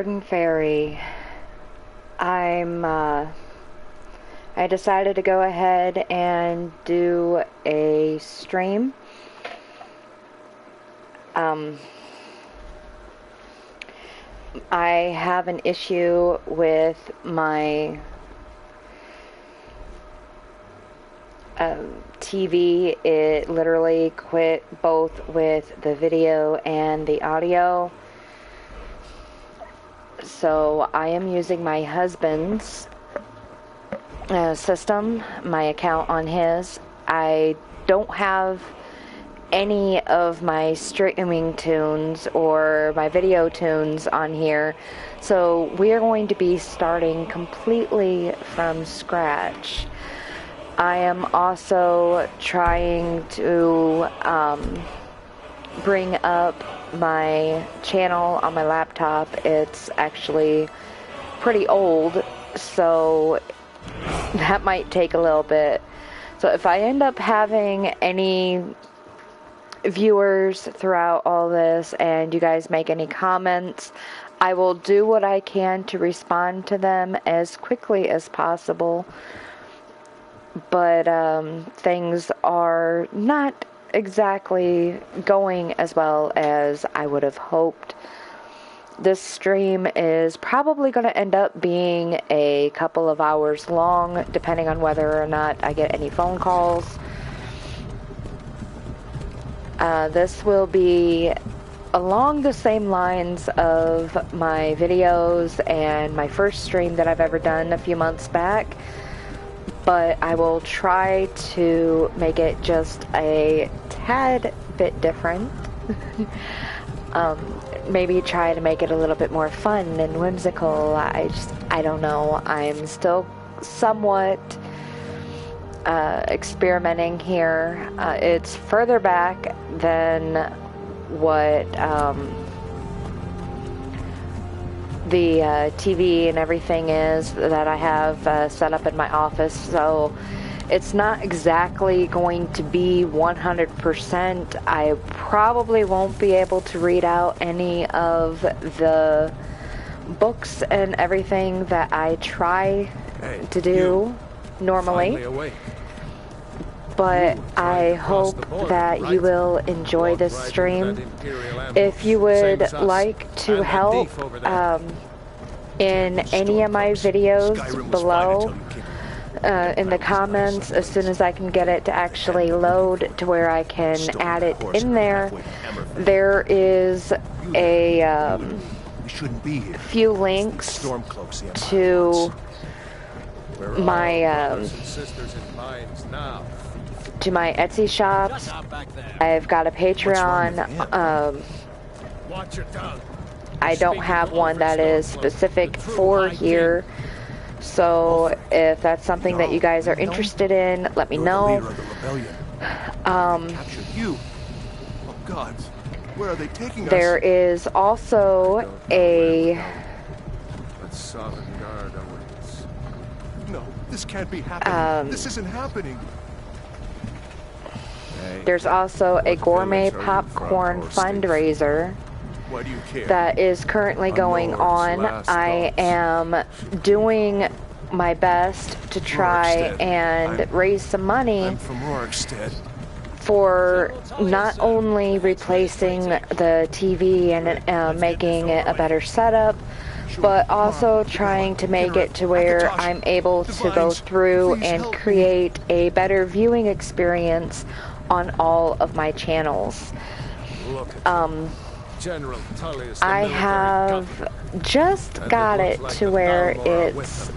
Garden Fairy. I decided to go ahead and do a stream. I have an issue with my TV. It literally quit both with the video and the audio. So I am using my husband's system, my account on his. I don't have any of my streaming tunes or my video tunes on here, so we are going to be starting completely from scratch. I am also trying to bring up my channel on my laptop. It's actually pretty old, so that might take a little bit. So if I end up having any viewers throughout all this and you guys make any comments, I will do what I can to respond to them as quickly as possible. But things are not exactly going as well as I would have hoped. This stream is probably going to end up being a couple of hours long, depending on whether or not I get any phone calls. This will be along the same lines of my videos and my first stream that I've ever done a few months back, but I will try to make it just a tad bit different. Maybe try to make it a little bit more fun and whimsical. I don't know. I'm still somewhat experimenting here. It's further back than what the TV and everything is that I have set up in my office, so it's not exactly going to be 100%. I probably won't be able to read out any of the books and everything that I try to do normally. But I hope that you will enjoy this stream. If you would like to help in any of my videos below, in the comments, as soon as I can get it to actually load to where I can add it in there, there is a few links to my Etsy shops. I've got a Patreon. I don't have one that is specific for here, so if that's something that you guys are interested in, let me know. There is also a no, this can't be happening. This isn't happening. There's also a gourmet popcorn fundraiser that is currently going on. I am doing my best to try and raise some money for not only replacing the TV and making it a better setup, but also trying to make it to where I'm able to go through and create a better viewing experience on all of my channels. I have just got it to where it's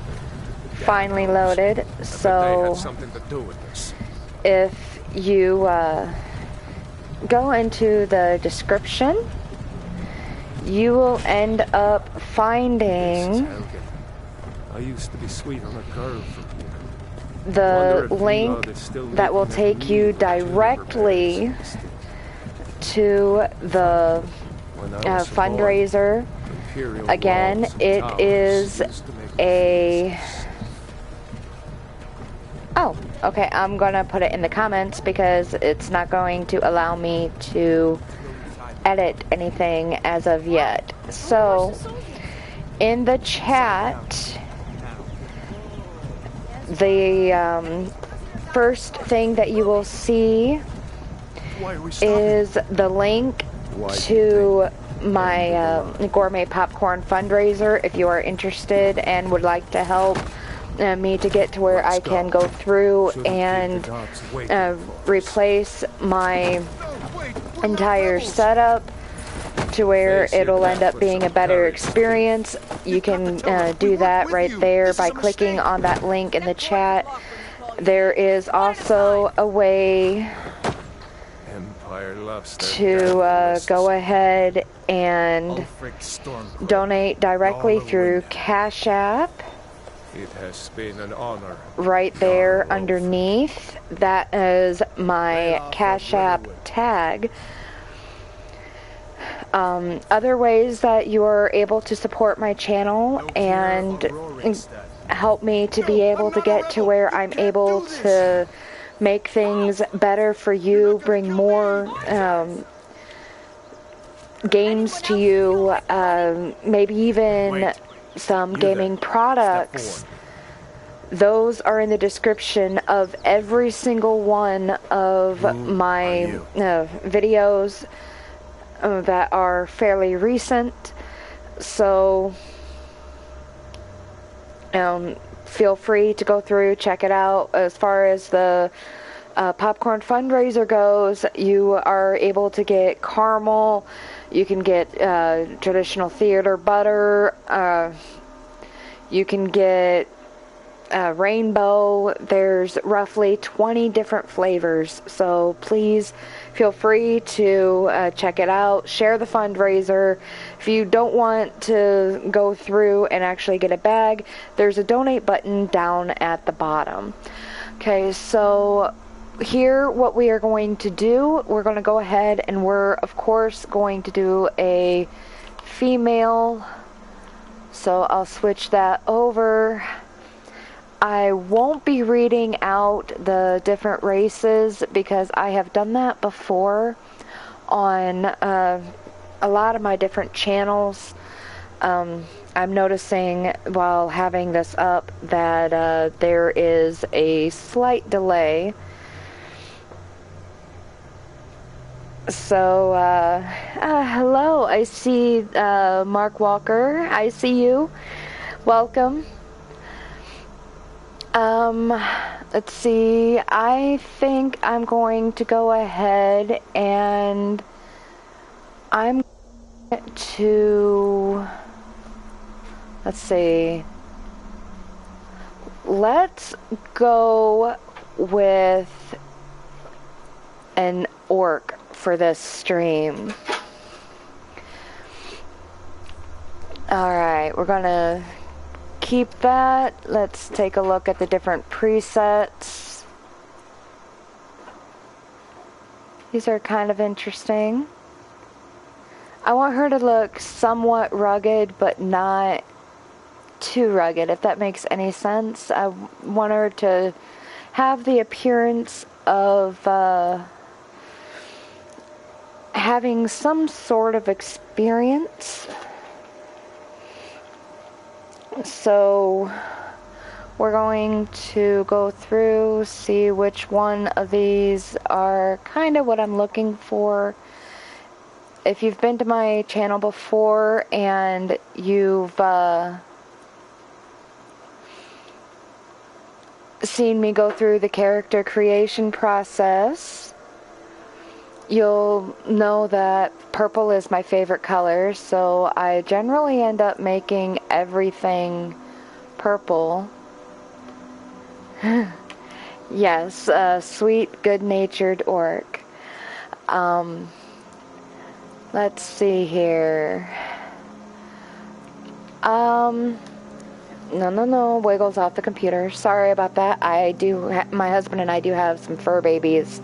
finally loaded, so if you go into the description, you will end up finding the link that will take you directly to the fundraiser. Again, it is a... Oh, okay, I'm gonna put it in the comments because it's not going to allow me to edit anything as of yet. So in the chat, the first thing that you will see is the link to my gourmet popcorn fundraiser. If you are interested and would like to help me to get to where I can go through and replace my entire setup to where it'll end up being a better experience, you can do that right there by clicking on that link in the chat. There is also a way to go ahead and donate directly through Cash App. It has been an honor. Right there underneath, that is my Cash App tag. Other ways that you are able to support my channel and help me to be able to get to where I'm able to make things better for you, bring more games to you, maybe even some gaming products. Those are in the description of every single one of my videos that are fairly recent. So feel free to go through, check it out. As far as the popcorn fundraiser goes, you are able to get caramel, you can get traditional theater butter, you can get rainbow. There's roughly 20 different flavors, so please feel free to check it out. Share the fundraiser. If you don't want to go through and actually get a bag, there's a donate button down at the bottom. Okay, so here what we are going to do, we're going to go ahead and we're of course going to do a female, so I'll switch that over. I won't be reading out the different races because I have done that before on a lot of my different channels. I'm noticing while having this up that there is a slight delay. So, hello, I see Mark Walker. I see you. Welcome. Let's see, I think I'm going to go ahead and I'm going to, let's see, let's go with an orc for this stream. Alright, we're gonna keep that. Let's take a look at the different presets. These are kind of interesting. I want her to look somewhat rugged, but not too rugged, if that makes any sense. I want her to have the appearance of having some sort of experience. So we're going to go through, see which one of these are kind of what I'm looking for. If you've been to my channel before and you've seen me go through the character creation process, you'll know that purple is my favorite color, so I generally end up making everything purple. Yes, sweet, good-natured orc. Let's see here. No, Wiggles off the computer. Sorry about that. My husband and I do have some fur babies,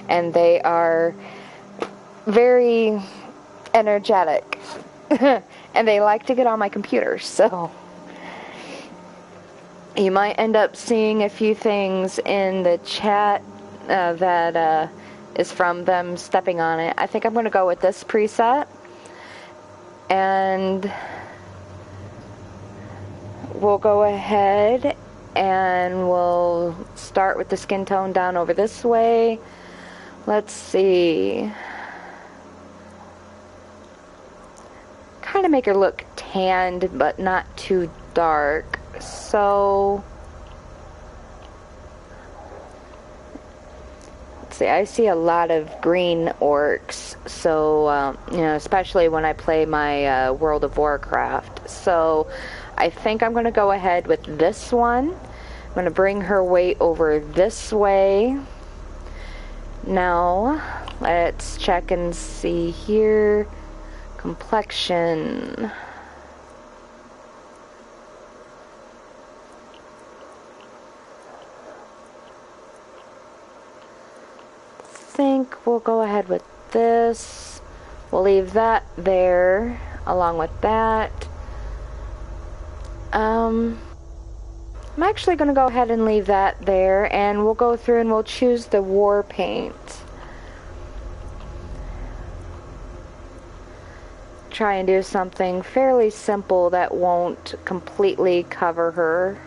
and they are very energetic. And they like to get on my computer, so you might end up seeing a few things in the chat that is from them stepping on it. I think I'm going to go with this preset, and we'll go ahead and we'll start with the skin tone down over this way. Let's see. Kind of make her look tanned, but not too dark. So, let's see. I see a lot of green orcs. So, you know, especially when I play my World of Warcraft. So, I think I'm going to go ahead with this one. I'm going to bring her weight over this way. Now, let's check and see here. Complexion. Think we'll go ahead with this. We'll leave that there along with that. I'm actually going to go ahead and leave that there, and we'll go through and we'll choose the war paint. Try and do something fairly simple that won't completely cover her,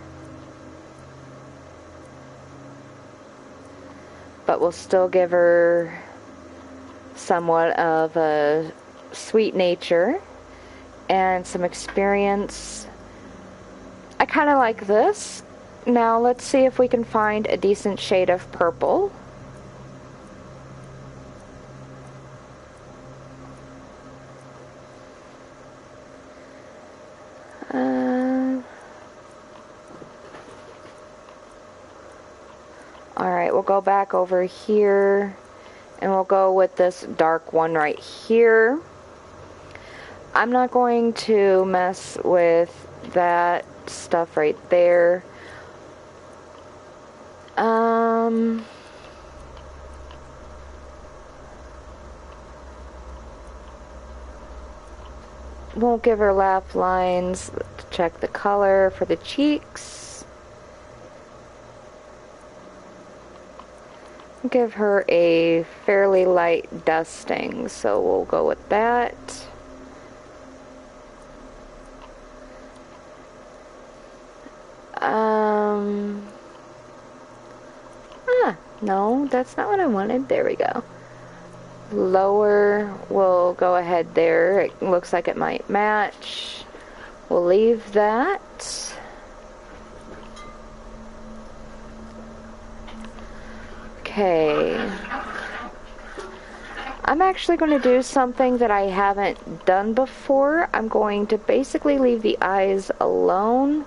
but will still give her somewhat of a sweet nature and some experience. I kind of like this. Now let's see if we can find a decent shade of purple. Alright, we'll go back over here and we'll go with this dark one right here. I'm not going to mess with that stuff right there. Won't give her laugh lines. Let's check the color for the cheeks. Give her a fairly light dusting, so we'll go with that. No, that's not what I wanted. There we go. Lower, we'll go ahead there. It looks like it might match. We'll leave that. Okay. I'm actually going to do something that I haven't done before. I'm going to basically leave the eyes alone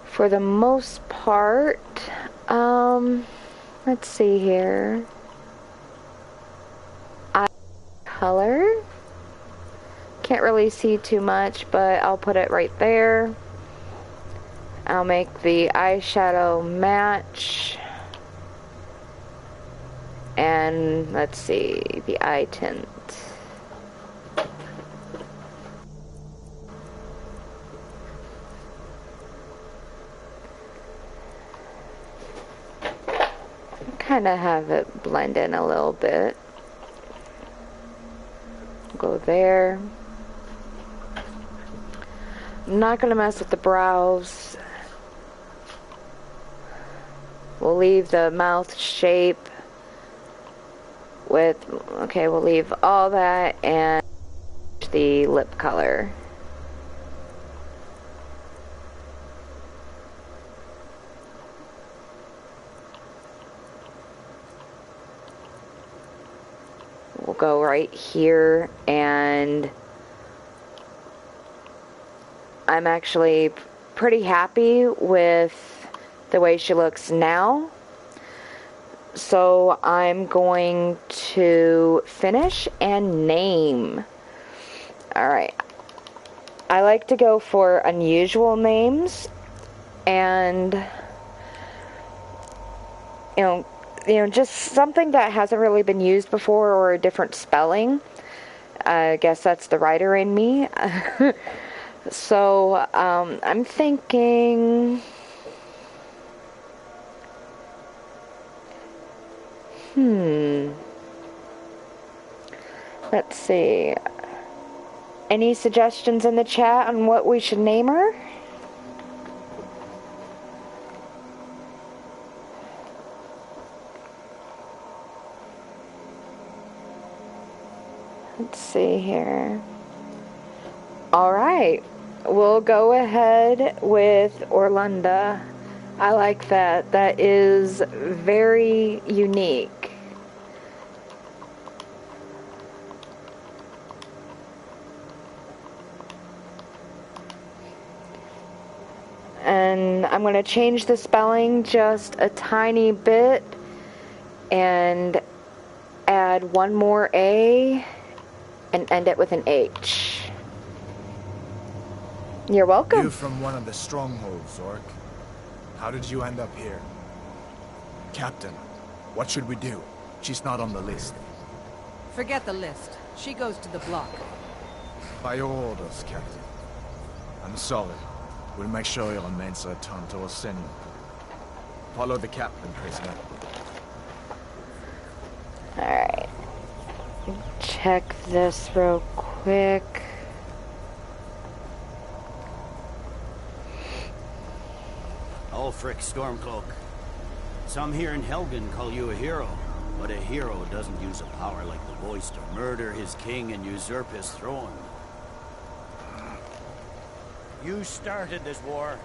for the most part. Let's see here. Eye color. Can't really see too much, but I'll put it right there. I'll make the eyeshadow match. And let's see, the eye tint. Kind of have it blend in a little bit. Go there. I'm not going to mess with the brows. We'll leave the mouth shape with, okay, we'll leave all that and the lip color. We'll go right here, and I'm actually pretty happy with the way she looks now. So I'm going to finish and name. Alright. I like to go for unusual names, and you know, just something that hasn't really been used before, or a different spelling. I guess that's the writer in me. So, I'm thinking, let's see. Any suggestions in the chat on what we should name her? Let's see here. All right, we'll go ahead with Orlunda. I like that. That is very unique. And I'm going to change the spelling just a tiny bit and add one more A and end it with an H. You're welcome. You from one of the strongholds, Orc. How did you end up here? Captain, what should we do? She's not on the list. Forget the list. She goes to the block. By your orders, Captain. I'm sorry. We'll make sure your remains return to Orsinium. Follow the captain, prisoner. Alright. Check this real quick. Ulfric Stormcloak. Some here in Helgen call you a hero, but a hero doesn't use a power like the voice to murder his king and usurp his throne. You started this war,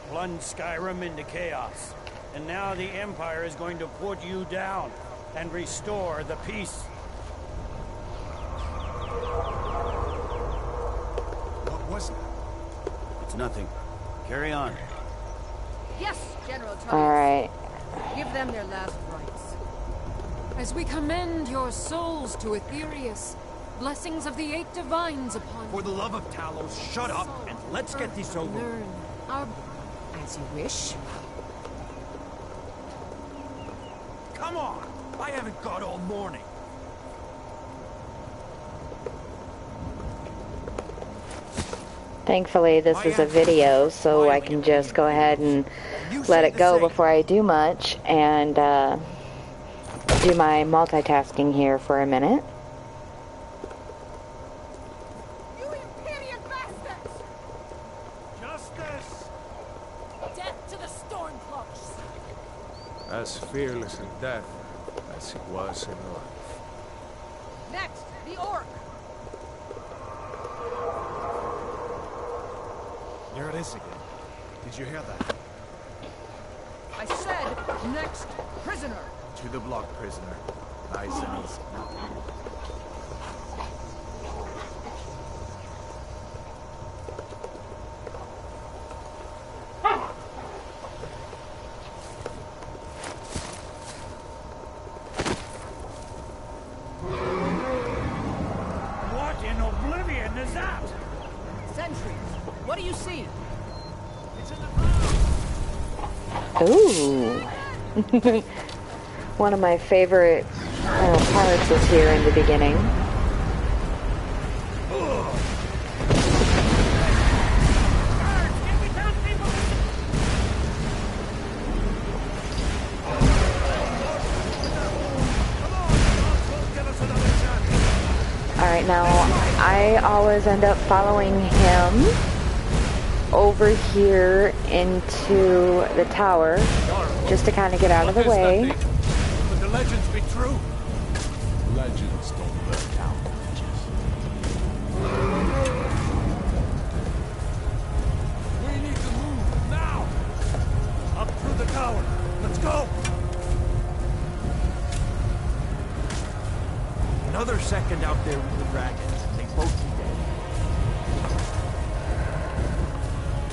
plunged Skyrim into chaos, and now the Empire is going to put you down and restore the peace. What was that? It's nothing. Carry on. Yes, General Tullius. Alright. Give them their last rites. As we commend your souls to Aetherius, blessings of the eight divines upon For the love of Talos, shut up and let's get this over. Learn our... As you wish. Come on! I haven't got all morning. Thankfully, this is a video, so I can just go ahead and let it go before I do much and do my multitasking here for a minute. You Imperial bastards! Justice! Death to the Stormcloaks! As fearless in death as he was in life. Next, the Orc! There it is again. Did you hear that? I said, next, prisoner! To the block, prisoner. Nice and easy. What in oblivion is that? Sentries, what do you see? It's in the ground! Ooh. One of my favorite parts is here in the beginning. Alright, now I always end up following him over here into the tower just to kind of get out of the way. Would the legends be true? Legends don't burn down bridges. We need to move now! Up through the tower. Let's go! Another second out there with the dragons, and they both be dead.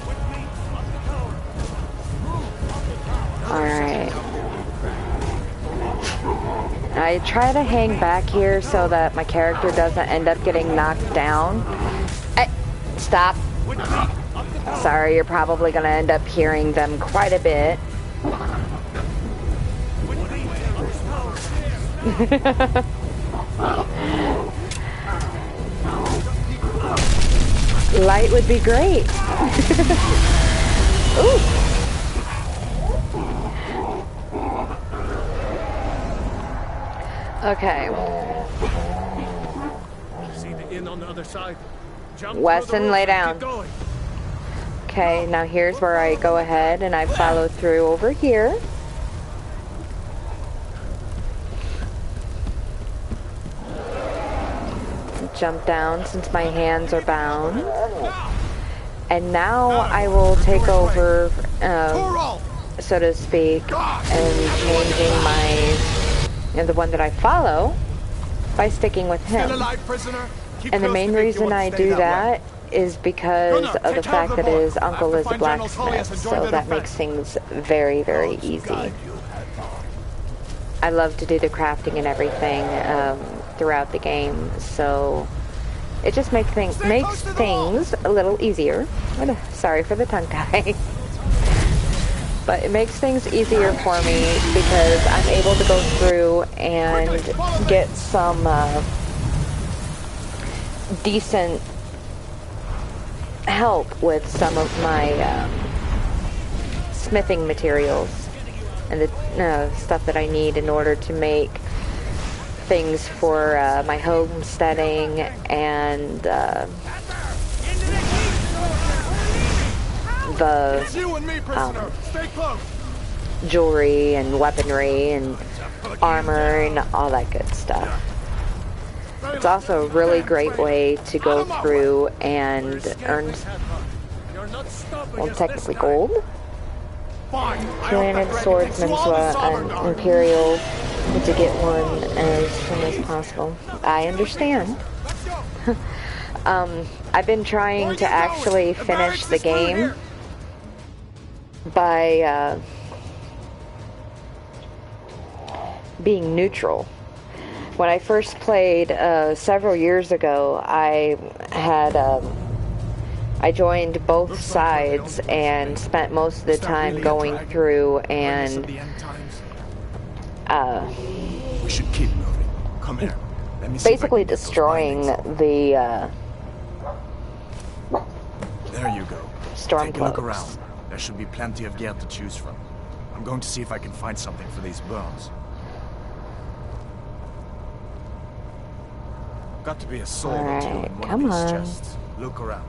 With me, up the tower. Move up the tower. Alright. I try to hang back here so that my character doesn't end up getting knocked down. Stop. Sorry, you're probably going to end up hearing them quite a bit. Light would be great. Ooh. Okay. See the inn on the other side? Weston, lay down. Okay, now here's where I go ahead and I follow through over here. Jump down since my hands are bound. And now I will take over, so to speak, and changing my, the one that I follow by sticking with him. And the main reason I do that is because of the fact that his uncle is a blacksmith, so that makes things very, very easy. I love to do the crafting and everything throughout the game, so it just makes things a little easier. Sorry for the tongue tie. But it makes things easier for me because I'm able to go through and get some decent help with some of my smithing materials and the stuff that I need in order to make things for my homesteading and the jewelry and weaponry and armor and all that good stuff. It's also a really great way to go through and earn, well, technically gold. Two-handed swordsman's an imperial to get one as soon as possible. I understand. I've been trying to actually finish the game by being neutral. When I first played several years ago, I had I joined both sides and spent most of the time going through and we should keep moving. Come here. Let me see basically destroying the there you go. storm Take a look cloaks. around. There should be plenty of gear to choose from. I'm going to see if I can find something for these burns. Got to be a sword or two in one come of these on. chests. Look around.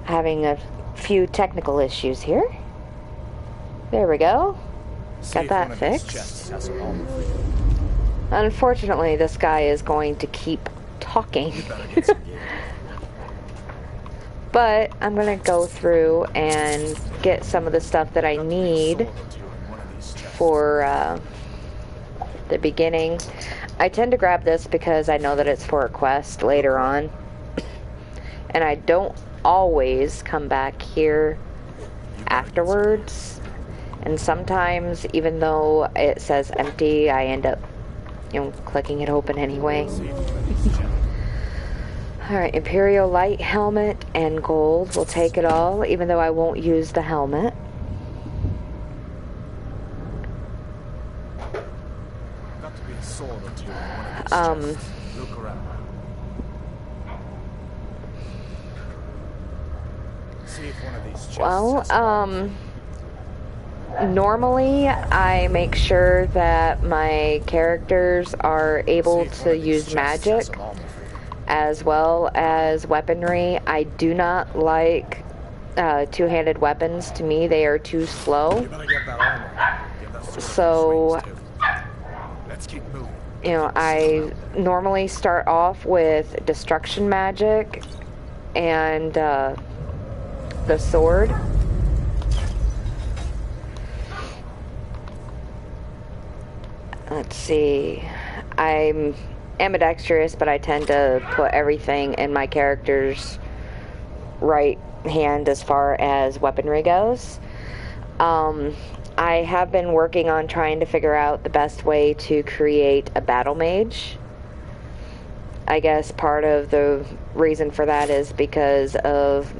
Having a few technical issues here. There we go. See Got if that one of these fixed. chests has some armor for you. Unfortunately, this guy is going to keep talking. You better get some gear. But I'm going to go through and get some of the stuff that I need for the beginning. I tend to grab this because I know that it's for a quest later on. And I don't always come back here afterwards. And sometimes, even though it says empty, I end up, clicking it open anyway. Alright, Imperial Light Helmet and gold. We'll take it all, even though I won't use the helmet. Got to be a sword or two in one of these chests. Look around. See if one of these chests has some armor. Normally I make sure that my characters are able to use magic as well as weaponry. I do not like two-handed weapons. To me, they are too slow. You better get that armor. Give that sword So, rings, too. Let's keep moving. I normally start off with destruction magic and the sword. Let's see. I'm ambidextrous, but I tend to put everything in my character's right hand as far as weaponry goes. I have been working on trying to figure out the best way to create a battle mage. I guess part of the reason for that is because of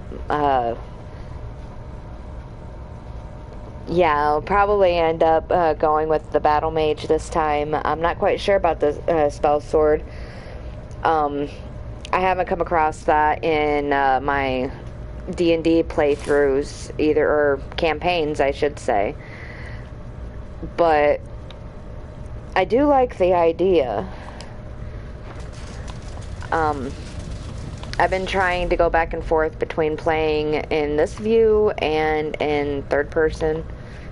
yeah, I'll probably end up going with the battle mage this time. I'm not quite sure about the spell sword. I haven't come across that in my D&D playthroughs either, or campaigns I should say. But I do like the idea. I've been trying to go back and forth between playing in this view and in third person.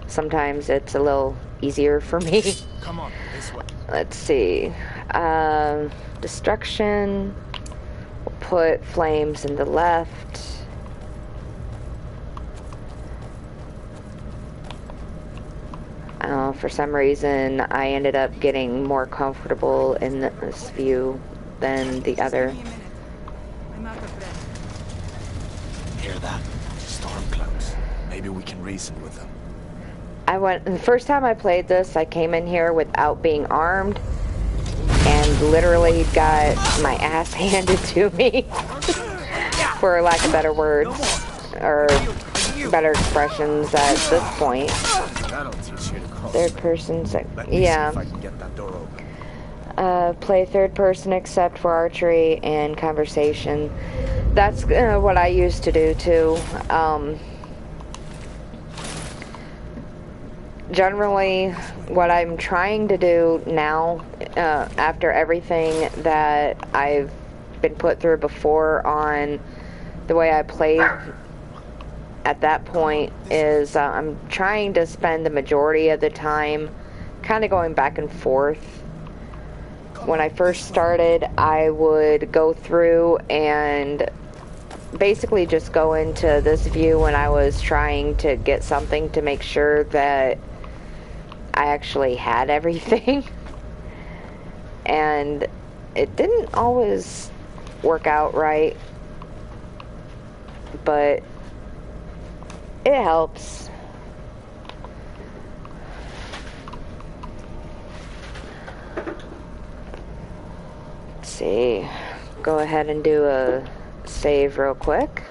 Sometimes it's a little easier for me. Come on, this way. Let's see. Destruction. We'll put flames in the left. For some reason, I ended up getting more comfortable in this view than the other. I'm out of breath. Hear that? Storm clouds. Maybe we can reason with them. The first time I played this, I came in here without being armed and literally got my ass handed to me, for lack of better words, or better expressions at this point. That'll teach you to cross. Third person, Let me see yeah. if I can get that door open. Play third person except for archery and conversation. That's what I used to do too. Generally, what I'm trying to do now, after everything that I've been put through before on the way I played at that point, is I'm trying to spend the majority of the time kind of going back and forth. When I first started, I would go through and basically just go into this view when I was trying to get something to make sure that I actually had everything. And it didn't always work out right, but it helps. Let's see. Go ahead and do a save real quick.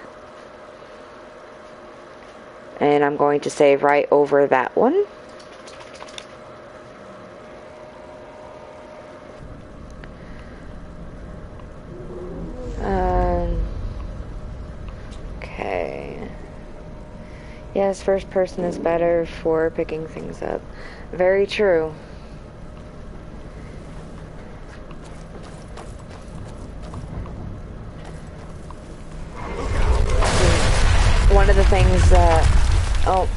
And I'm going to save right over that one. Okay. Yes, first person is better for picking things up. Very true. One of the things that... Oh.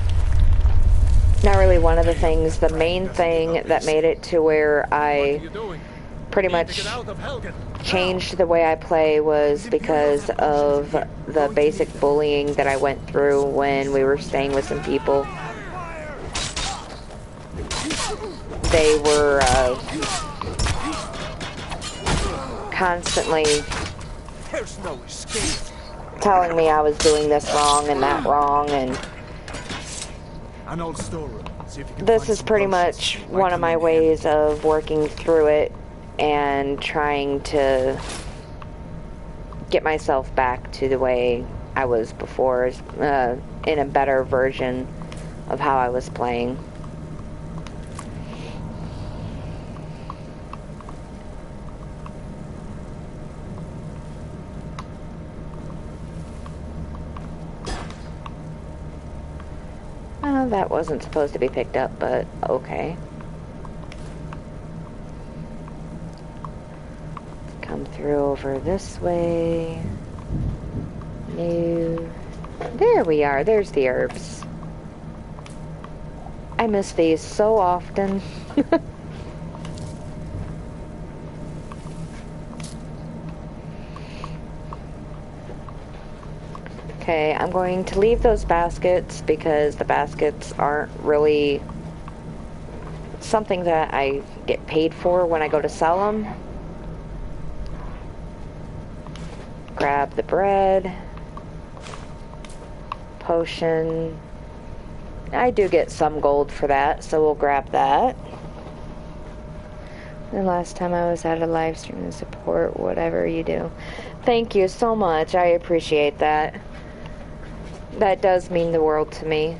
Not really one of the things. The main thing that made it to where I pretty much changed the way I play was because of the basic bullying that I went through when we were staying with some people. They were constantly telling me I was doing this wrong and that wrong, and An old storeroom. See if you can this find is some pretty groceries. much one of my ways of working through it and trying to get myself back to the way I was before, in a better version of how I was playing. That wasn't supposed to be picked up, but okay. Come through over this way. No. There we are. There's the herbs. I miss these so often. Okay, I'm going to leave those baskets because the baskets aren't really something that I get paid for when I go to sell them. Grab the bread. Potion. I do get some gold for that, so we'll grab that. The last time I was at a live stream to support whatever you do. Thank you so much. I appreciate that. That does mean the world to me.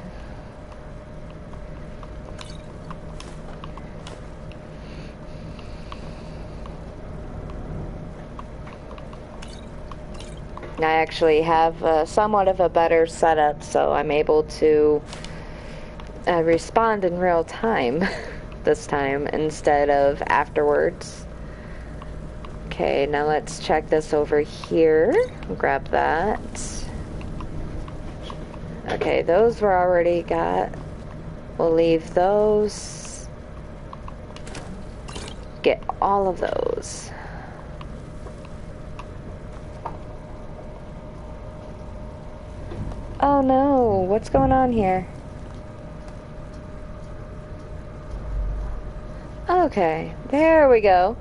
I actually have somewhat of a better setup, so I'm able to respond in real time this time instead of afterwards. Okay, now let's check this over here. Grab that. Okay, those were already got. We'll leave those. Get all of those. Oh no, what's going on here? Okay, there we go.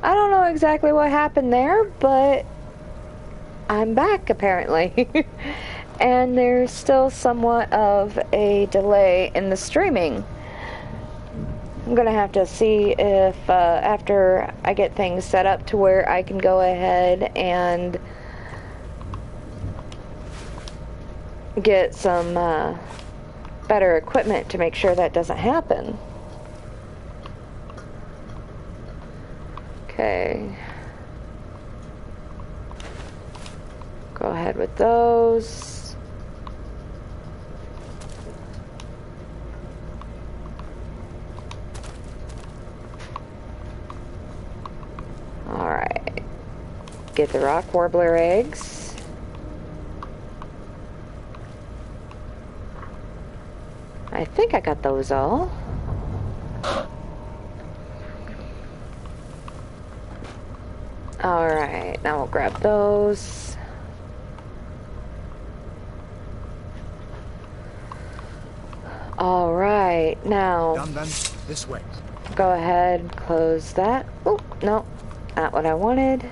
I don't know exactly what happened there, but I'm back apparently. And there's still somewhat of a delay in the streaming. I'm gonna have to see if after I get things set up to where I can go ahead and get some better equipment to make sure that doesn't happen. Okay. Go ahead with those. Alright. Get the rock warbler eggs. I think I got those all. Alright, now we'll grab those. Alright, now Done then. This way. go ahead, close that. Oh, no, not what I wanted.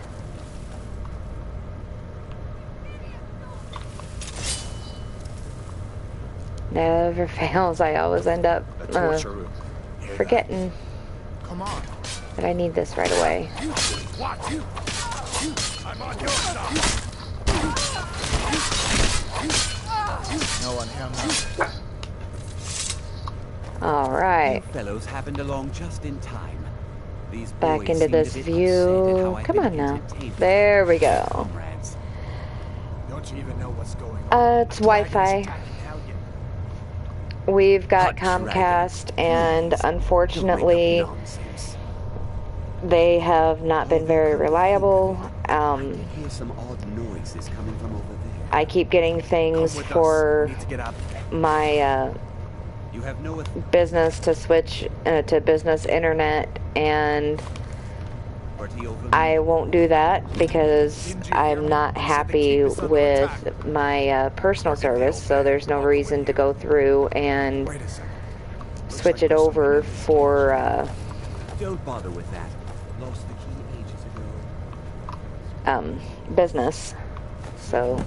Never fails, I always end up A torture room. Hear that? forgetting Come on. that I need this right away. What? You. I'm on your side. No one here now. Alright, You fellows happened along just in time. These back boys into seemed a this bit view. upset at how I've Come been on now. entertained There we go. comrades. Don't you even know what's going on? It's Wi-Fi. We've got Hot dragon. Comcast, and Please, unfortunately, don't bring up nonsense. they have not been very reliable. I hear some odd noises coming from over there. I keep getting things Come with us. for We need to get out of here. You my have no business to switch to business internet, and authority over me. I won't do that because I'm not happy with my personal service, so there's no reason to go through and Wait a second. switch it over for Don't bother with that. Lost the key ages ago. business. So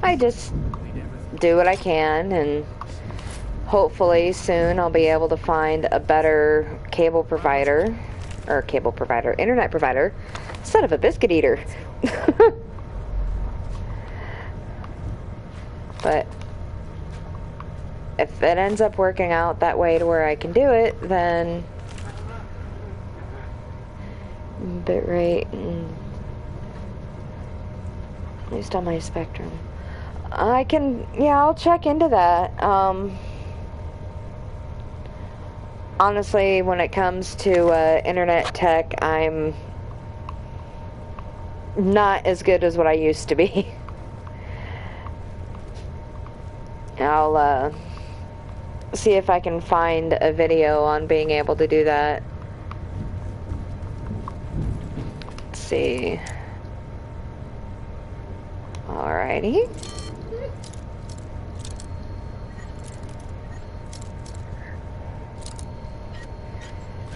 I just do what I can, and hopefully soon I'll be able to find a better internet provider, instead of a biscuit eater. But if it ends up working out that way to where I can do it, then bitrate and at least on my Spectrum. I can, yeah, I'll check into that. Honestly, when it comes to internet tech, I'm not as good as what I used to be. I'll see if I can find a video on being able to do that. Let's see. Alrighty.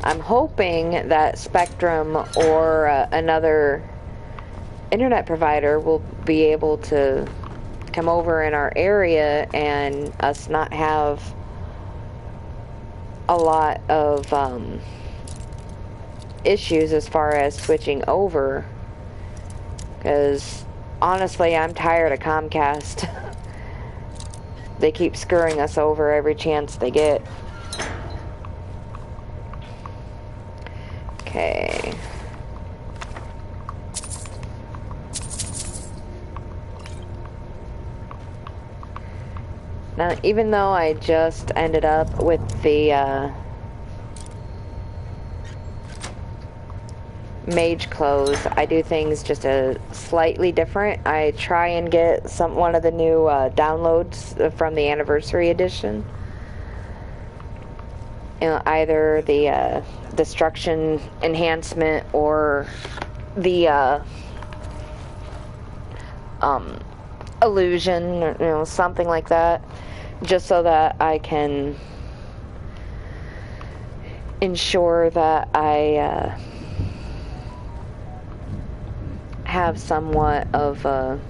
I'm hoping that Spectrum or another internet provider will be able to come over in our area and us not have a lot of issues as far as switching over, because honestly I'm tired of Comcast. They keep screwing us over every chance they get. Okay. Now, even though I just ended up with the mage clothes, I do things just a slightly different. I try and get one of the new downloads from the anniversary edition. You know, either the destruction enhancement or the illusion, or, you know, something like that, just so that I can ensure that I have somewhat of a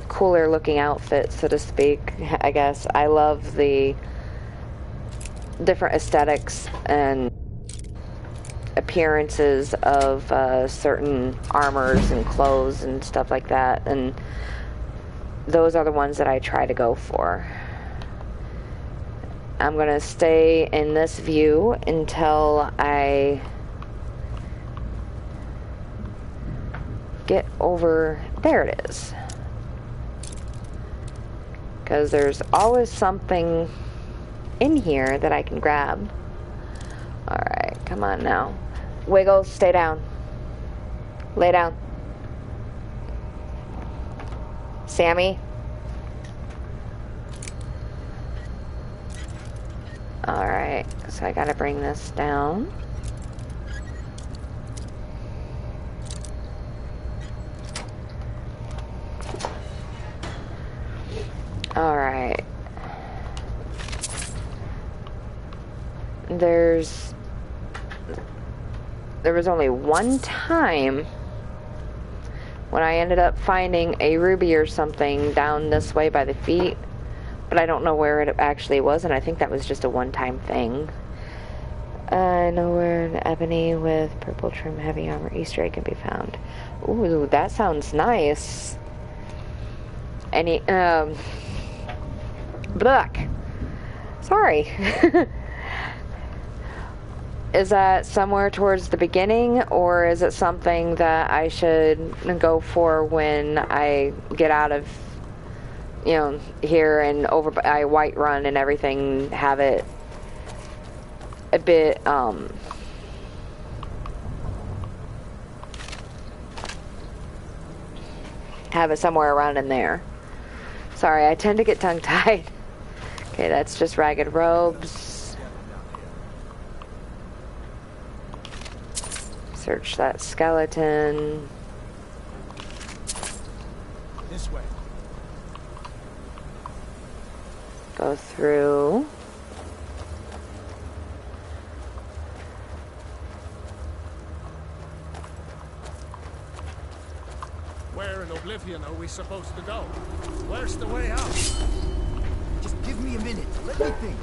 cooler looking outfit, so to speak. I guess I love the different aesthetics and appearances of certain armors and clothes and stuff like that, and those are the ones that I try to go for. I'm gonna stay in this view until I get over there. It is, because there's always something in here that I can grab. Alright, come on now. Wiggles, stay down. Lay down. Sammy. Alright, so I gotta bring this down. Alright. There was only one time when I ended up finding a ruby or something down this way by the feet, but I don't know where it actually was, and I think that was just a one-time thing. I know where an ebony with purple trim heavy armor Easter egg can be found. Ooh, that sounds nice. Any, Black. Sorry. Is that somewhere towards the beginning, or is it something that I should go for when I get out of, you know, here and over by Whiterun and everything, have it a bit, have it somewhere around in there. Sorry, I tend to get tongue-tied. Okay, that's just ragged robes. Search that skeleton. This way. Go through. Where in Oblivion are we supposed to go? Where's the way out? Just give me a minute. Let me think.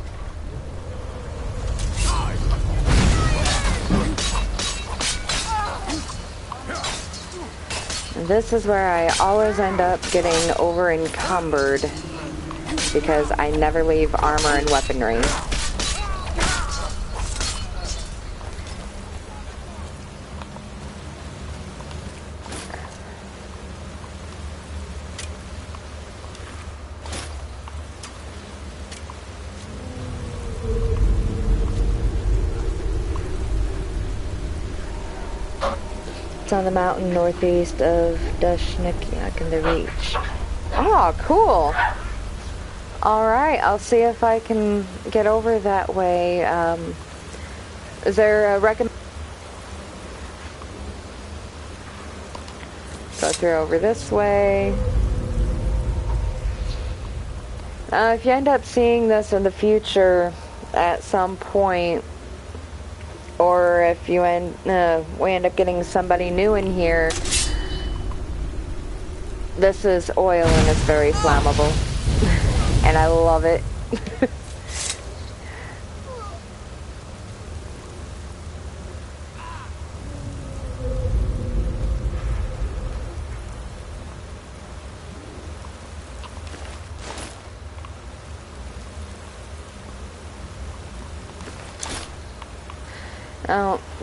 This is where I always end up getting over encumbered because I never leave armor and weaponry. On the mountain northeast of Dushnikiak in the Reach. Oh, cool. Alright, I'll see if I can get over that way. Is there a recommend? Go through over this way. If you end up seeing this in the future at some point, or if you we end up getting somebody new in here, this is oil and it's very flammable. And I love it.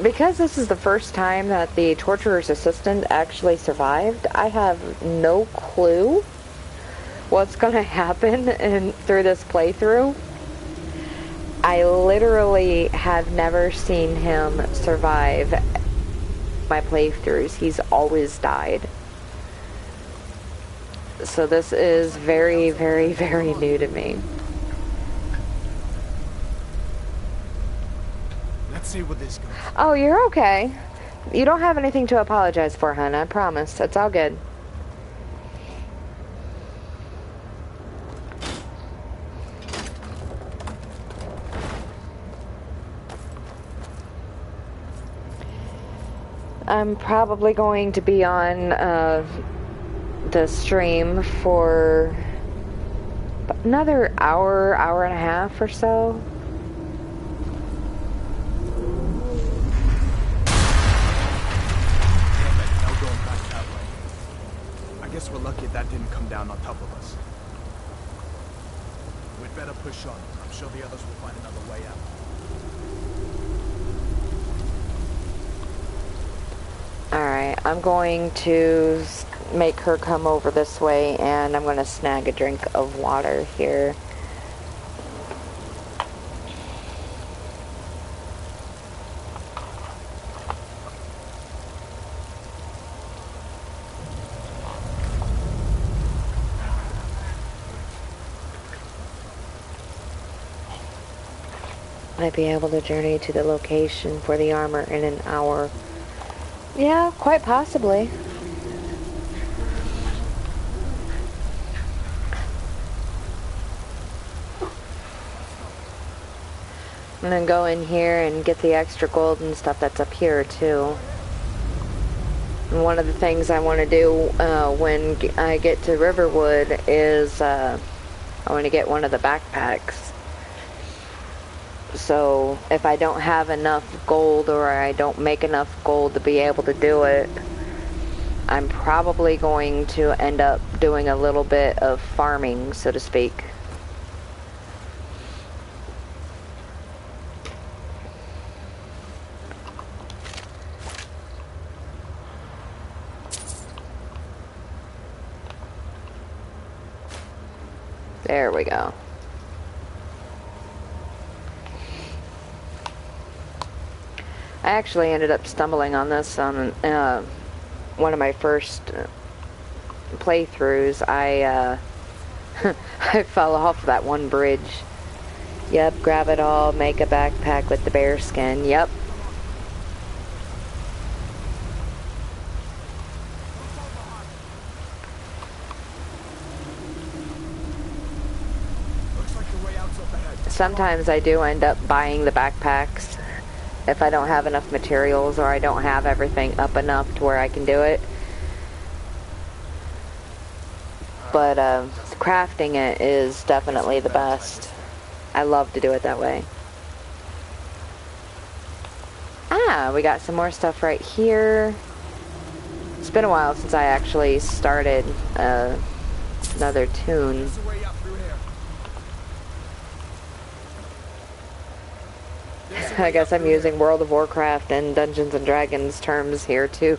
Because this is the first time that the torturer's assistant actually survived, I have no clue what's going to happen through this playthrough. I literally have never seen him survive my playthroughs. He's always died. So this is very, very, very new to me. Let's see what this goes. Oh, you're okay. You don't have anything to apologize for, hon. I promise. It's all good. I'm probably going to be on the stream for another hour, hour and a half or so. No going back that way. I guess we're lucky that didn't come down on top of us. We'd better push on. I'm sure the others will find another way out. Alright, I'm going to make her come over this way, and I'm going to snag a drink of water here. Might be able to journey to the location for the armor in an hour. Yeah, quite possibly. I'm gonna go in here and get the extra gold and stuff that's up here too. And one of the things I want to do when I get to Riverwood is I want to get one of the backpacks. So if I don't have enough gold, or I don't make enough gold to be able to do it, I'm probably going to end up doing a little bit of farming, so to speak. There we go. I actually ended up stumbling on this on one of my first playthroughs. I I fell off that one bridge. Yep, grab it all, make a backpack with the bear skin. Yep. Sometimes I do end up buying the backpacks if I don't have enough materials, or I don't have everything up enough to where I can do it. But crafting it is definitely the best. I love to do it that way. Ah, we got some more stuff right here. It's been a while since I actually started another tune. I guess I'm using World of Warcraft and Dungeons and Dragons terms here too.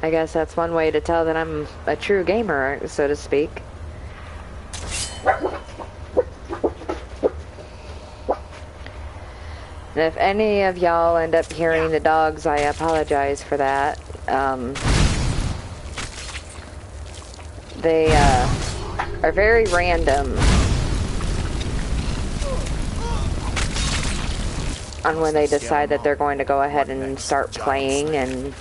I guess that's one way to tell that I'm a true gamer, so to speak. And if any of y'all end up hearing the dogs, I apologize for that. They are very random on when they decide that they're going to go ahead and start playing, and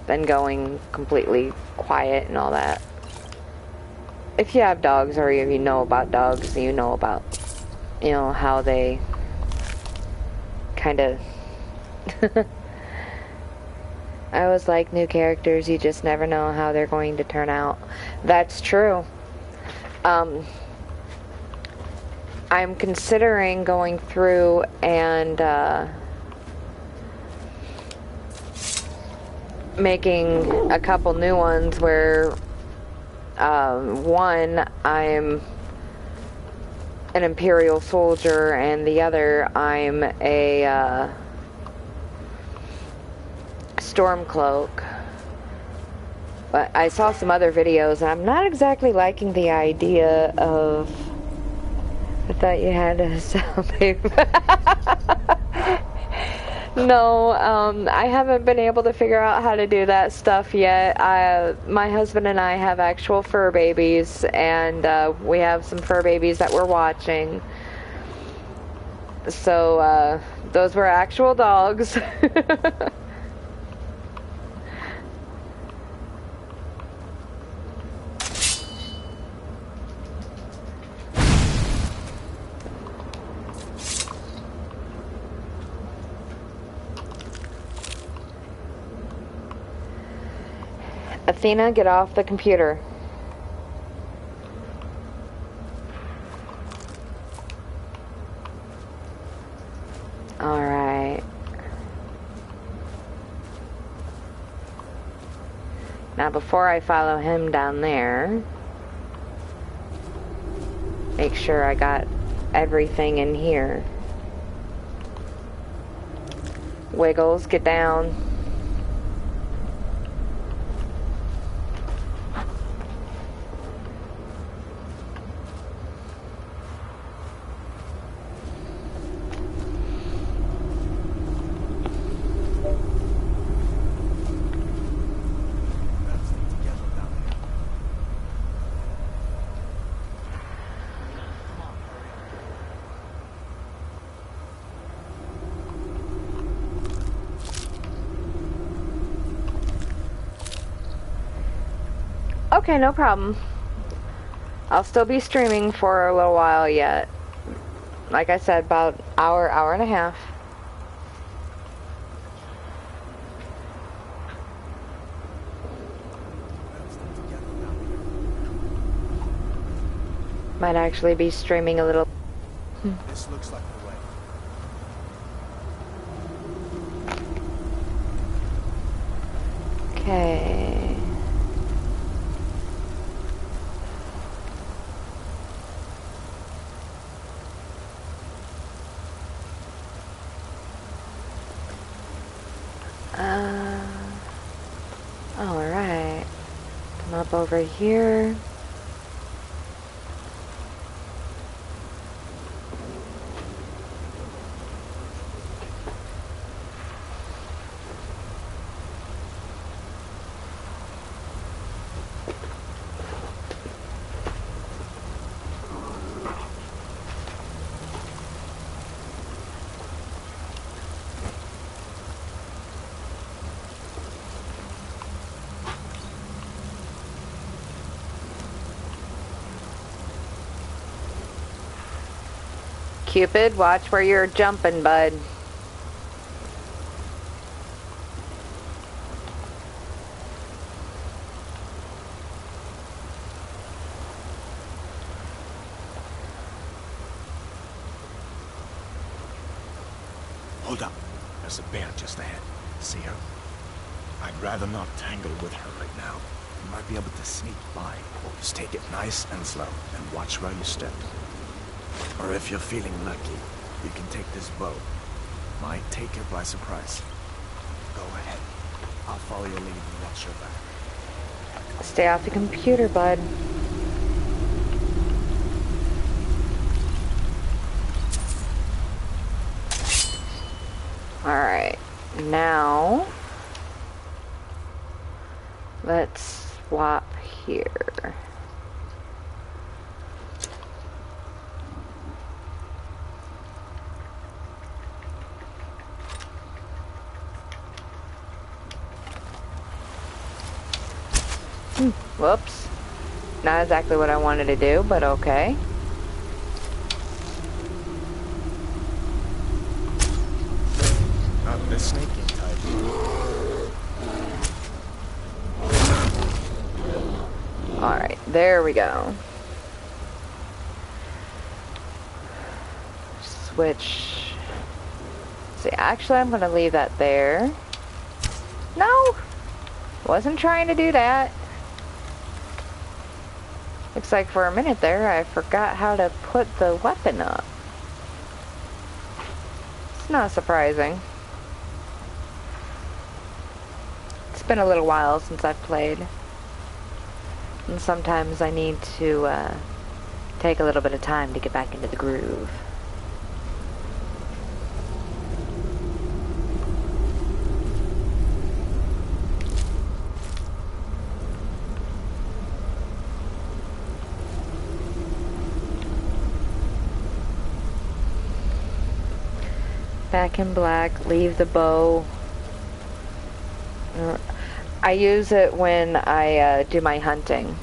then going completely quiet and all that. If you have dogs, or if you know about dogs, you know about, you know, how they kind of I always like new characters. You just never know how they're going to turn out. That's true. I'm considering going through and making a couple new ones where one, I'm an Imperial soldier, and the other, I'm a Stormcloak. But I saw some other videos, and I'm not exactly liking the idea of... I thought you had to sell paper. No, I haven't been able to figure out how to do that stuff yet. My husband and I have actual fur babies, and we have some fur babies that we're watching. So, those were actual dogs. Athena, get off the computer. Alright. Now before I follow him down there, make sure I got everything in here. Wiggles, get down. Okay, no problem. I'll still be streaming for a little while yet. Like I said, about hour and a half. Might actually be streaming a little. This looks like the way. Okay. Alright. Come up over here. Cupid, watch where you're jumping, bud. Hold up. There's a bear just ahead. See her? I'd rather not tangle with her right now. You might be able to sneak by. Just take it nice and slow, and watch where you step. Or if you're feeling lucky, you can take this bow. Might take her by surprise. Go ahead. I'll follow your lead and watch your back. Stay off the computer, bud. Alright, now let's swap here. Whoops. Not exactly what I wanted to do, but okay. Not the snaking type. Alright, there we go. Switch. See, actually I'm gonna leave that there. No! Wasn't trying to do that. Looks like for a minute there I forgot how to put the weapon up. It's not surprising. It's been a little while since I've played. And sometimes I need to take a little bit of time to get back into the groove. Back in black, leave the bow. I use it when I do my hunting.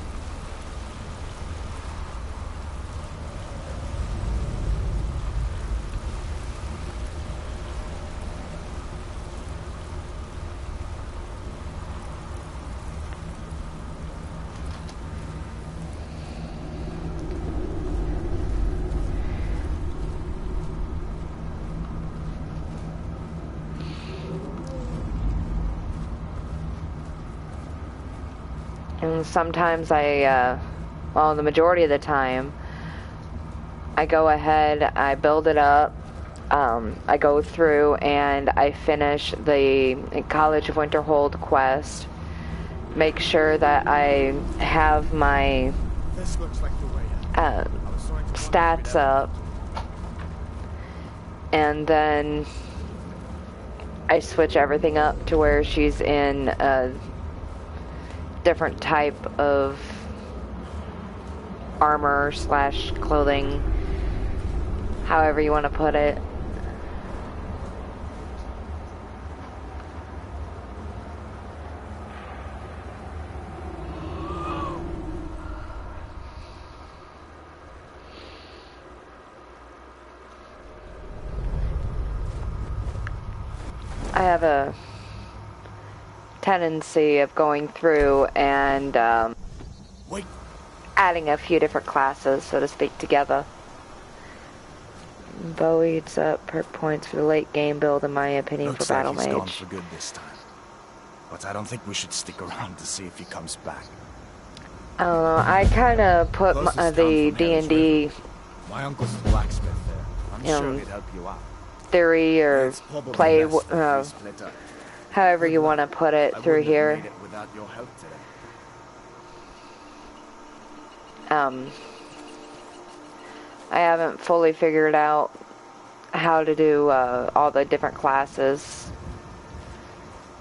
And sometimes well, the majority of the time, I go ahead, I build it up, I go through and I finish the College of Winterhold quest, make sure that I have my stats up, and then I switch everything up to where she's in a different type of armor slash clothing, however you want to put it. I have a tendency of going through and adding a few different classes, so to speak, together. Bow eats up perk points for the late game build, in my opinion, Looks for Battle like he's Mage. gone for good this time. But I don't think we should stick around to see if he comes back. I kind of put the D&D My uncle's a blacksmith there. I'm sure he'd help you out. theory or It's probably play, best if we split up. however you want to put it, I through wouldn't have here. made it without your help today. I haven't fully figured out how to do all the different classes,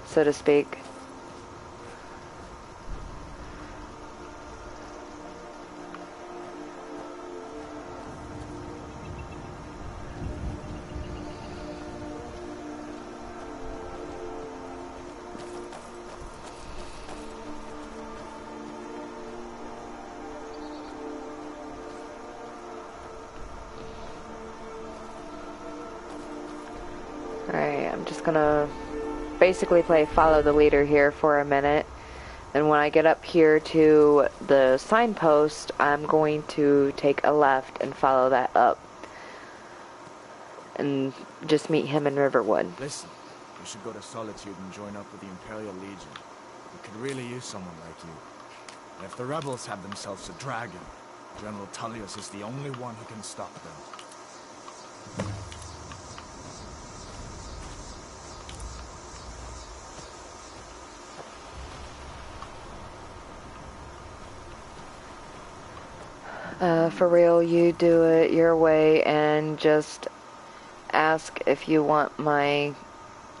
so to speak. Alright, I'm just gonna basically play follow the leader here for a minute. And when I get up here to the signpost, I'm going to take a left and follow that up. And just meet him in Riverwood. Listen, you should go to Solitude and join up with the Imperial Legion. We could really use someone like you. And if the rebels have themselves a dragon, General Tullius is the only one who can stop them. For real, you do it your way and just ask if you want my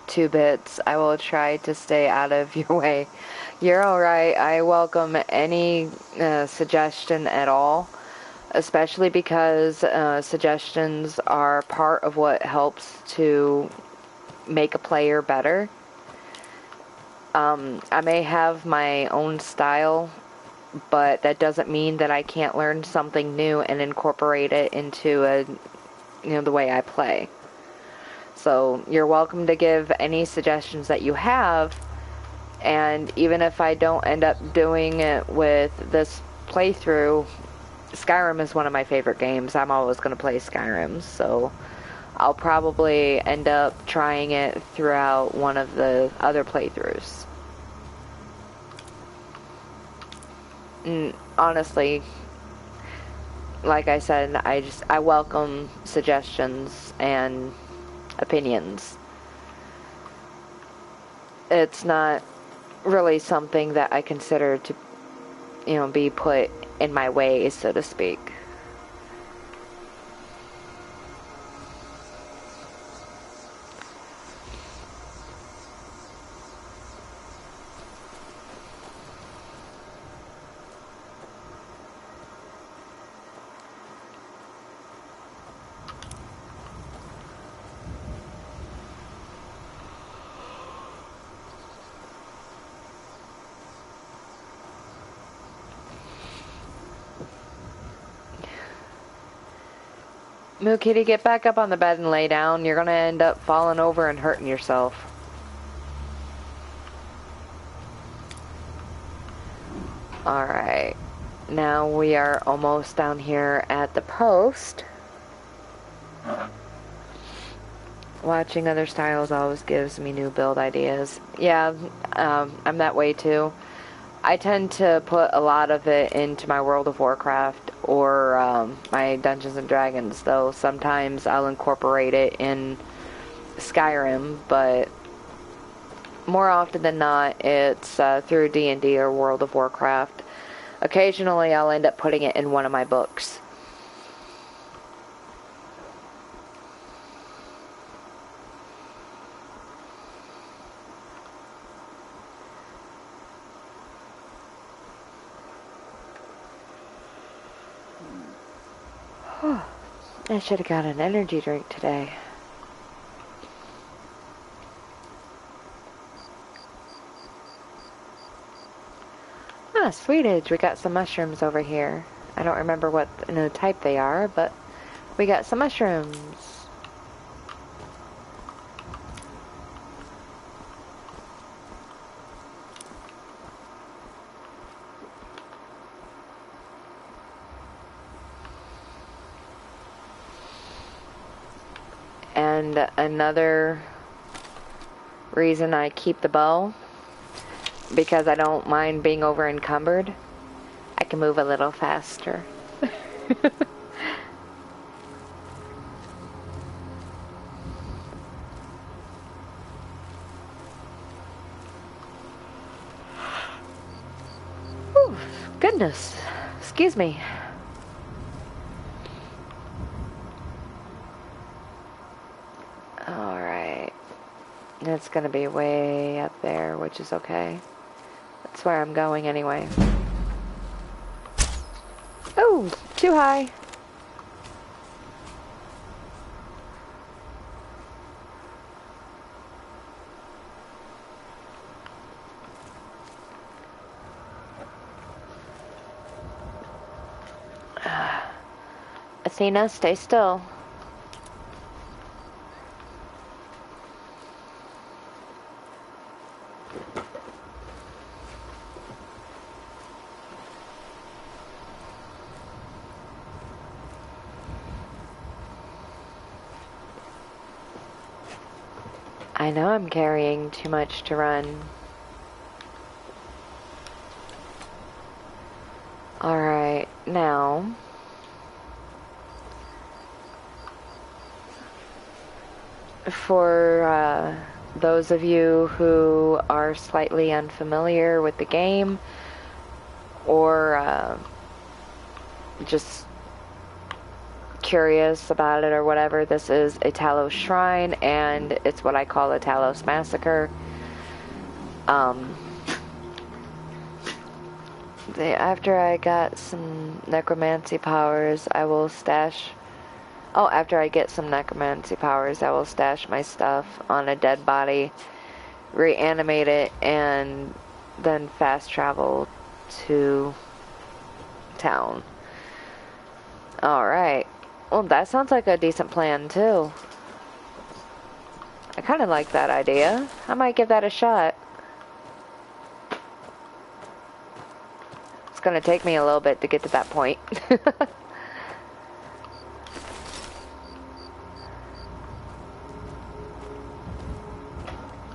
2 bits. I will try to stay out of your way. You're alright. I welcome any suggestion at all, especially because suggestions are part of what helps to make a player better. I may have my own style, but that doesn't mean that I can't learn something new and incorporate it into the way I play. So you're welcome to give any suggestions that you have, and even if I don't end up doing it with this playthrough, Skyrim is one of my favorite games. I'm always going to play Skyrim, so I'll probably end up trying it throughout one of the other playthroughs. Honestly, like I said, I welcome suggestions and opinions. It's not really something that I consider to you know, be put in my way, so to speak. Moo Kitty, get back up on the bed and lay down. You're gonna end up falling over and hurting yourself. Alright. Now we are almost down here at the post. Watching other styles always gives me new build ideas. Yeah, I'm that way too. I tend to put a lot of it into my World of Warcraft or my Dungeons and Dragons, though sometimes I'll incorporate it in Skyrim, but more often than not it's through D&D or World of Warcraft. Occasionally I'll end up putting it in one of my books. I should have got an energy drink today. Ah, sweetage. We got some mushrooms over here. I don't remember what type they are, but we got some mushrooms. And another reason I keep the bow, because I don't mind being over encumbered. I can move a little faster. Ooh, goodness. Excuse me. Alright. It's gonna be way up there, which is okay. That's where I'm going anyway. Oh, too high. Athena, stay still. I know I'm carrying too much to run. Alright, now for those of you who are slightly unfamiliar with the game or just curious about it or whatever, this is a Talos Shrine, and it's what I call a Talos Massacre. After I got some necromancy powers, I will stash... Oh, after I get some necromancy powers, I will stash my stuff on a dead body, reanimate it, and then fast travel to town. Alright. Well, that sounds like a decent plan, too. I kind of like that idea. I might give that a shot. It's gonna take me a little bit to get to that point.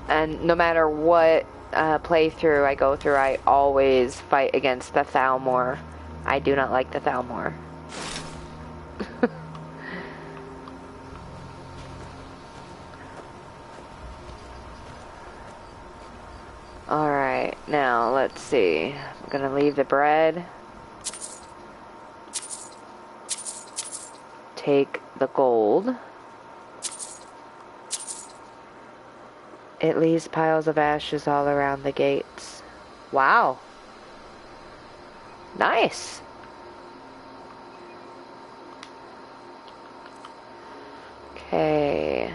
And no matter what playthrough I go through, I always fight against the Thalmor. I do not like the Thalmor. Alright. Alright, now let's see. I'm gonna leave the bread. Take the gold. It leaves piles of ashes all around the gates. Wow. Nice. Okay.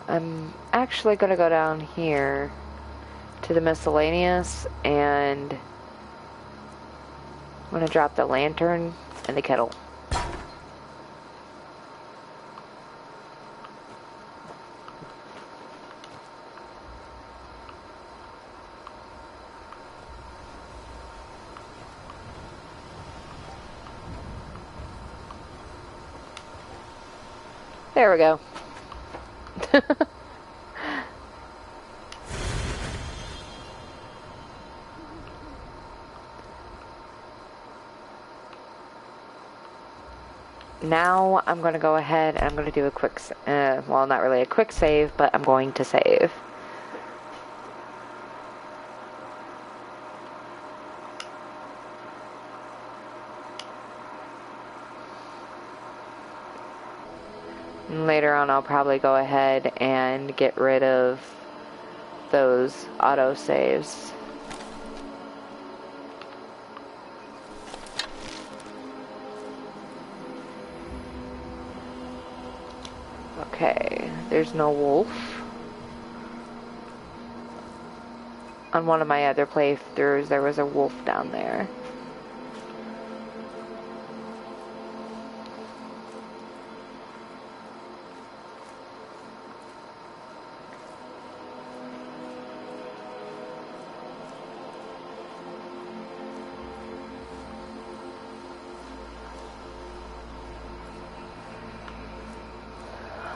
I'm actually going to go down here to the miscellaneous, and I'm going to drop the lantern and the kettle. There we go. Now I'm going to go ahead and I'm going to do a quick, well, not really a quick save, but I'm going to save. And later on I'll probably go ahead and get rid of those auto saves. Okay, there's no wolf. On one of my other playthroughs, there was a wolf down there.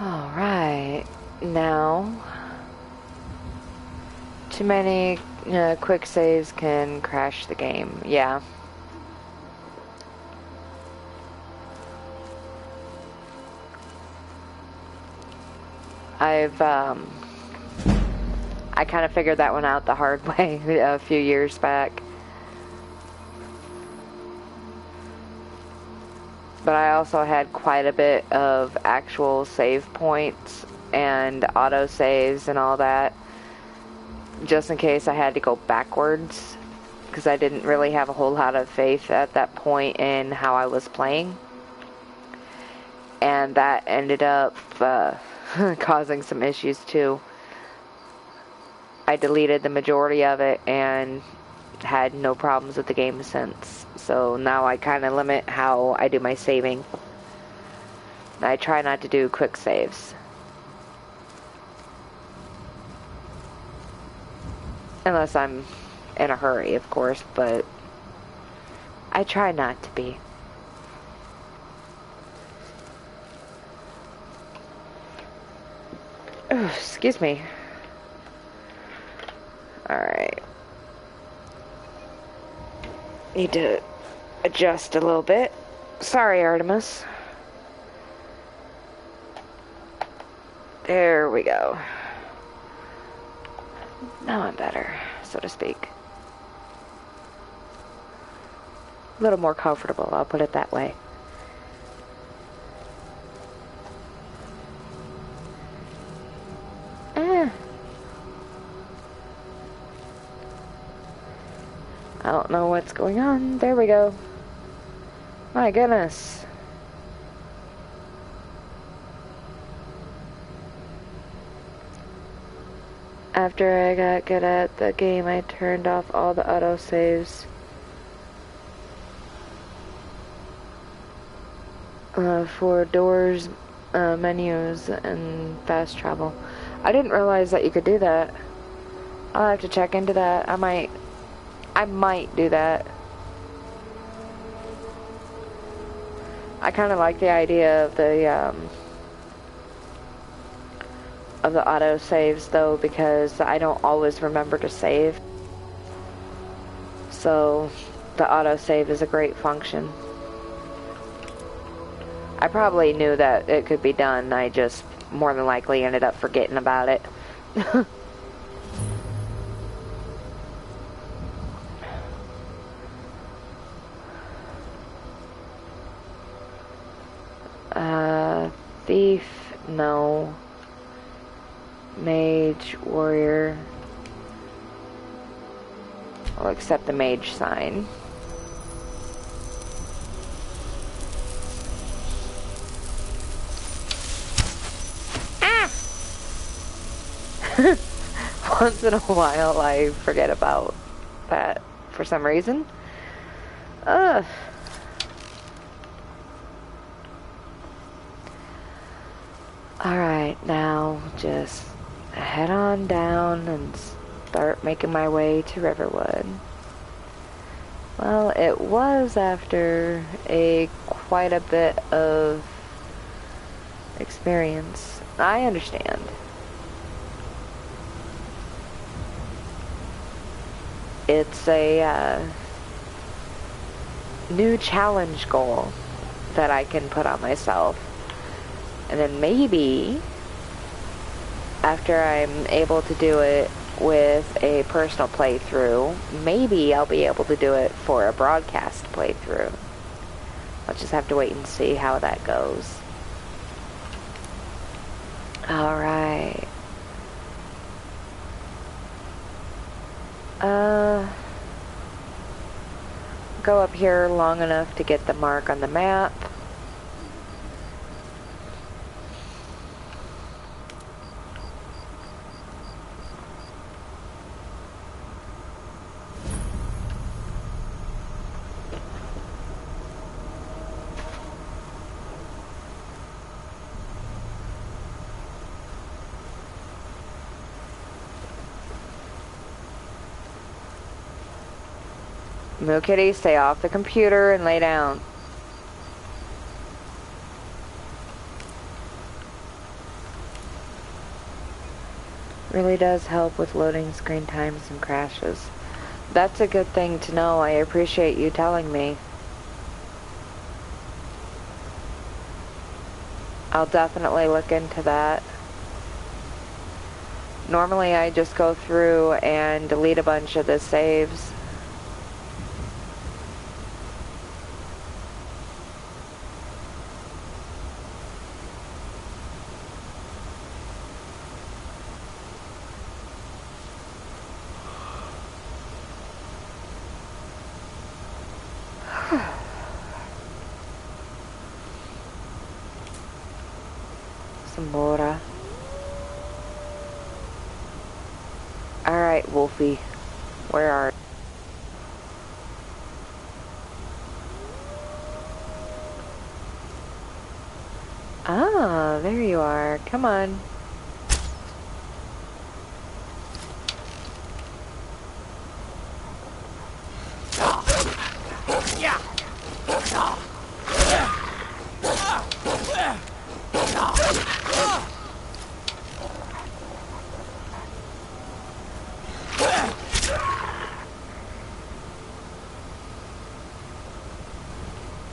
Alright, now, too many quick saves can crash the game, yeah. I kind of figured that one out the hard way a few years back. But I also had quite a bit of actual save points and auto saves and all that, just in case I had to go backwards, because I didn't really have a whole lot of faith at that point in how I was playing. And that ended up causing some issues too. I deleted the majority of it and had no problems with the game since. So now I kind of limit how I do my saving. I try not to do quick saves. Unless I'm in a hurry, of course, but I try not to be. Oh, excuse me. Alright. Need to adjust a little bit. Sorry, Artemis. There we go. Now I'm better, so to speak. A little more comfortable, I'll put it that way. I don't know what's going on. There we go. My goodness. After I got good at the game, I turned off all the autosaves. For doors, menus, and fast travel. I didn't realize that you could do that. I'll have to check into that. I might do that. I kind of like the idea of the of the auto saves though, because I don't always remember to save. So the auto save is a great function. I probably knew that it could be done, I just more than likely ended up forgetting about it. Thief, no. Mage, warrior. I'll accept the mage sign. Ah! Once in a while I forget about that for some reason. Ugh. Alright, now just head on down and start making my way to Riverwood. Well, it was after quite a bit of experience. I understand. It's a new challenge goal that I can put on myself. And then maybe, after I'm able to do it with a personal playthrough, maybe I'll be able to do it for a broadcast playthrough. I'll just have to wait and see how that goes. Alright. Go up here long enough to get the mark on the map. Moo Kitty, stay off the computer and lay down. Really does help with loading screen times and crashes. That's a good thing to know. I appreciate you telling me. I'll definitely look into that. Normally I just go through and delete a bunch of the saves. Some water. Alright, Wolfie. Where are you? Ah, there you are. Come on.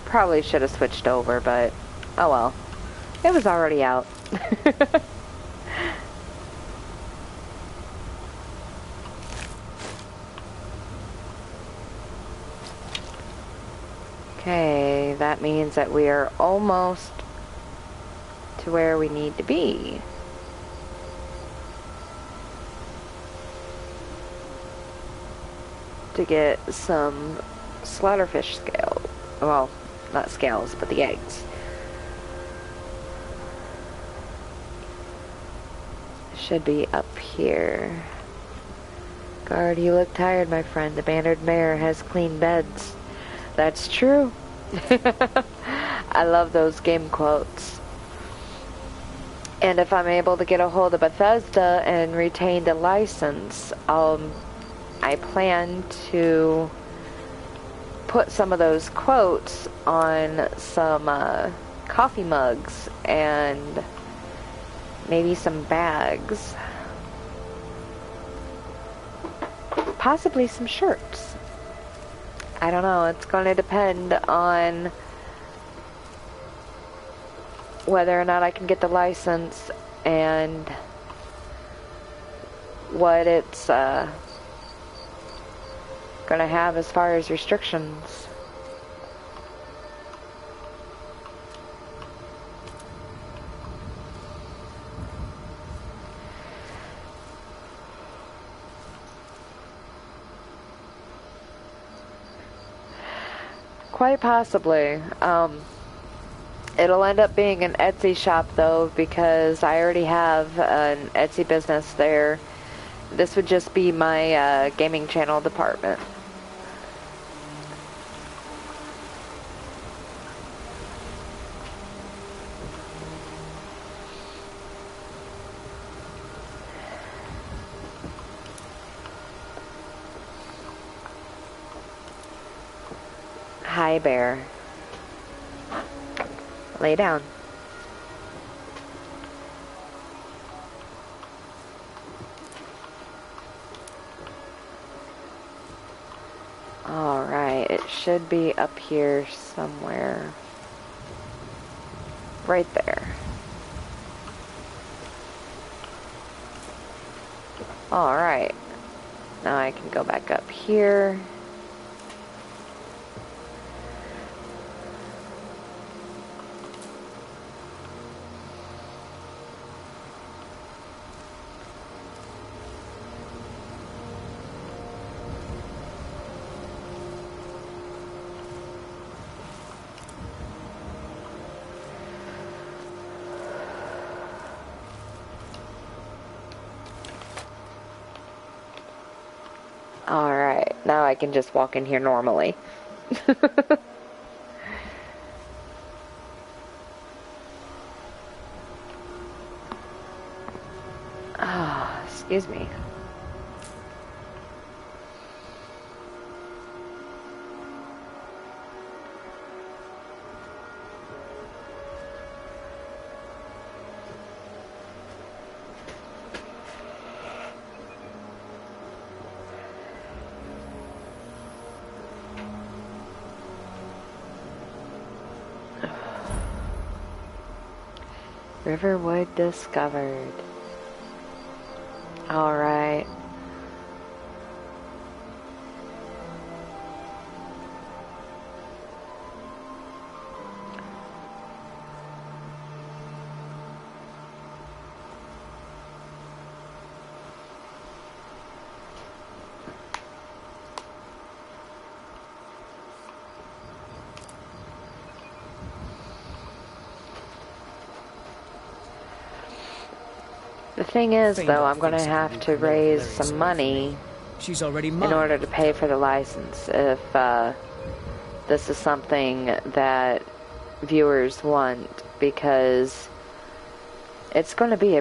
Probably should have switched over, but oh well. It was already out. Okay, that means that we are almost to where we need to be. To get some slaughterfish scales. Well, not scales, but the eggs. Should be up here. Guard, you look tired, my friend. The bannered mare has clean beds. That's true. I love those game quotes. And if I'm able to get a hold of Bethesda and retain the license, I plan to put some of those quotes on some coffee mugs and maybe some bags. Possibly some shirts. I don't know. It's going to depend on whether or not I can get the license and what it's going to have as far as restrictions. Quite possibly. It'll end up being an Etsy shop though, because I already have an Etsy business there. This would just be my gaming channel department. Hi, bear. Lay down. Alright, it should be up here somewhere. Right there. Alright. Now I can go back up here. Alright, now I can just walk in here normally. Ah, excuse me. Riverwood discovered. Alright. The thing is, though, I'm going to have to raise some money She's already in order to pay for the license if this is something that viewers want, because it's going to be a